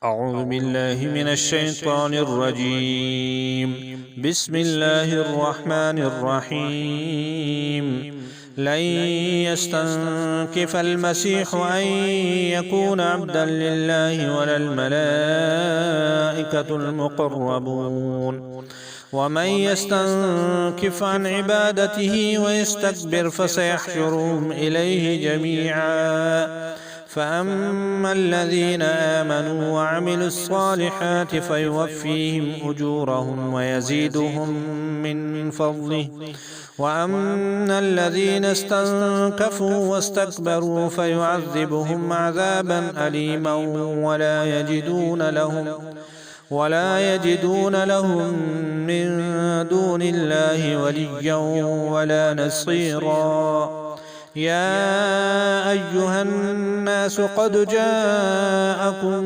أعوذ بالله من الشيطان الرجيم. بسم الله الرحمن الرحيم. لن يستنكف المسيح أن يكون عبدا لله ولا الملائكة المقربون، ومن يستنكف عن عبادته ويستكبر فسيحشرهم إليه جميعا. فأما الذين آمنوا وعملوا الصالحات فيوفيهم أجورهم ويزيدهم من فضله، وأما الذين استنكفوا واستكبروا فيعذبهم عذابا أليما ولا يجدون لهم من دون الله وليا ولا نصيرا. يا أيها الناس قد جاءكم